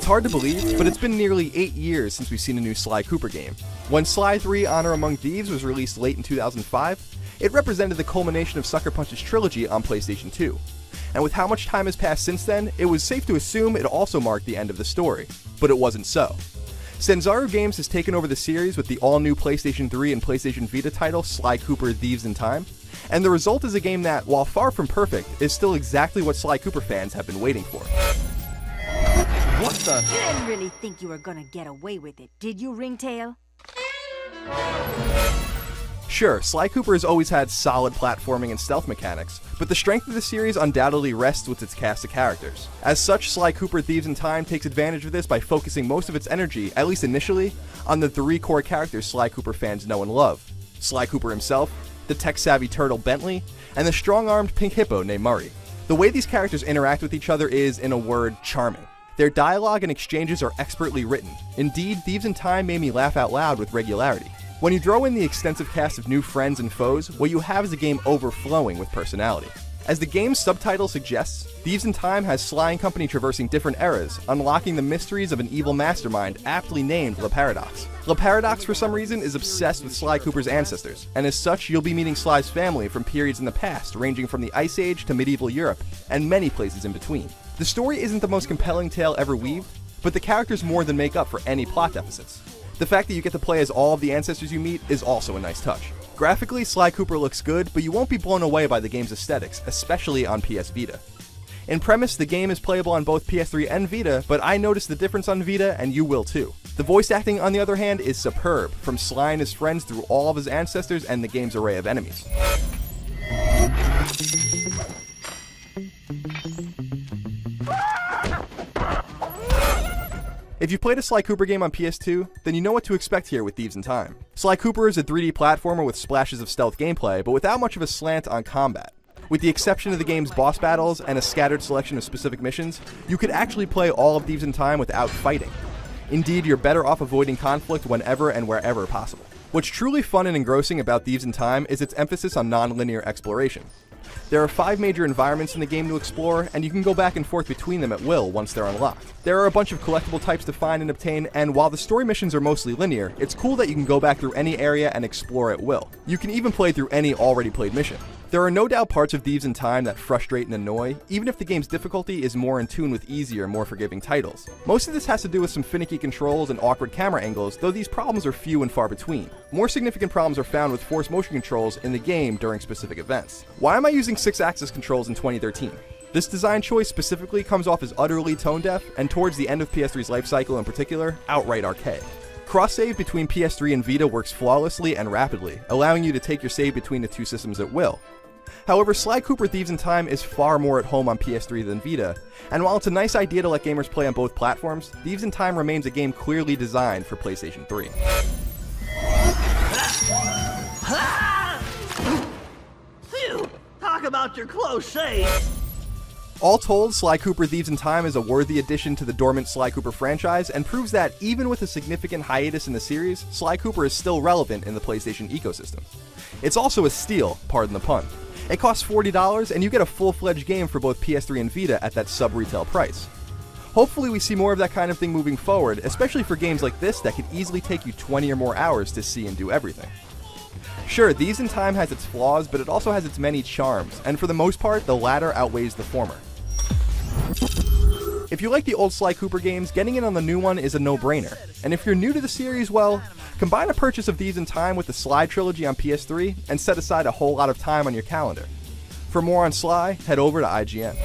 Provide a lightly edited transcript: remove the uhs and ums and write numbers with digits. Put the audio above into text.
hard to believe, but it's been nearly 8 years since we've seen a new Sly Cooper game. When Sly 3 Honor Among Thieves was released late in 2005, it represented the culmination of Sucker Punch's trilogy on PlayStation 2. And with how much time has passed since then, it was safe to assume it also marked the end of the story. But it wasn't so. Sanzaru Games has taken over the series with the all-new PlayStation 3 and PlayStation Vita title Sly Cooper Thieves in Time, and the result is a game that, while far from perfect, is still exactly what Sly Cooper fans have been waiting for. What the? You didn't really think you were gonna get away with it, did you, Ringtail? Sure, Sly Cooper has always had solid platforming and stealth mechanics, but the strength of the series undoubtedly rests with its cast of characters. As such, Sly Cooper Thieves in Time takes advantage of this by focusing most of its energy, at least initially, on the 3 core characters Sly Cooper fans know and love. Sly Cooper himself, the tech-savvy turtle Bentley, and the strong-armed pink hippo named Murray. The way these characters interact with each other is, in a word, charming. Their dialogue and exchanges are expertly written. Indeed, Thieves in Time made me laugh out loud with regularity. When you throw in the extensive cast of new friends and foes, what you have is a game overflowing with personality. As the game's subtitle suggests, Thieves in Time has Sly and company traversing different eras, unlocking the mysteries of an evil mastermind aptly named Le Paradox. Le Paradox, for some reason, is obsessed with Sly Cooper's ancestors, and as such, you'll be meeting Sly's family from periods in the past, ranging from the Ice Age to medieval Europe, and many places in between. The story isn't the most compelling tale ever weaved, but the characters more than make up for any plot deficits. The fact that you get to play as all of the ancestors you meet is also a nice touch. Graphically, Sly Cooper looks good, but you won't be blown away by the game's aesthetics, especially on PS Vita. In premise, the game is playable on both PS3 and Vita, but I noticed the difference on Vita, and you will too. The voice acting, on the other hand, is superb, from Sly and his friends through all of his ancestors and the game's array of enemies. If you played a Sly Cooper game on PS2, then you know what to expect here with Thieves in Time. Sly Cooper is a 3D platformer with splashes of stealth gameplay, but without much of a slant on combat. With the exception of the game's boss battles and a scattered selection of specific missions, you could actually play all of Thieves in Time without fighting. Indeed, you're better off avoiding conflict whenever and wherever possible. What's truly fun and engrossing about Thieves in Time is its emphasis on non-linear exploration. There are 5 major environments in the game to explore, and you can go back and forth between them at will once they're unlocked. There are a bunch of collectible types to find and obtain, and while the story missions are mostly linear, it's cool that you can go back through any area and explore at will. You can even play through any already played mission. There are no doubt parts of Thieves in Time that frustrate and annoy, even if the game's difficulty is more in tune with easier, more forgiving titles. Most of this has to do with some finicky controls and awkward camera angles, though these problems are few and far between. More significant problems are found with forced motion controls in the game during specific events. Why am I using 6-axis controls in 2013? This design choice specifically comes off as utterly tone-deaf, and towards the end of PS3's life cycle in particular, outright archaic. Cross-save between PS3 and Vita works flawlessly and rapidly, allowing you to take your save between the two systems at will. However, Sly Cooper Thieves in Time is far more at home on PS3 than Vita, and while it's a nice idea to let gamers play on both platforms, Thieves in Time remains a game clearly designed for PlayStation 3. Phew! Talk about your close shave! All told, Sly Cooper Thieves in Time is a worthy addition to the dormant Sly Cooper franchise and proves that even with a significant hiatus in the series, Sly Cooper is still relevant in the PlayStation ecosystem. It's also a steal, pardon the pun. It costs $40 and you get a full-fledged game for both PS3 and Vita at that sub-retail price. Hopefully we see more of that kind of thing moving forward, especially for games like this that could easily take you 20 or more hours to see and do everything. Sure, Thieves in Time has its flaws, but it also has its many charms, and for the most part, the latter outweighs the former. If you like the old Sly Cooper games, getting in on the new one is a no-brainer. And if you're new to the series, well, combine a purchase of Thieves in Time with the Sly trilogy on PS3 and set aside a whole lot of time on your calendar. For more on Sly, head over to IGN.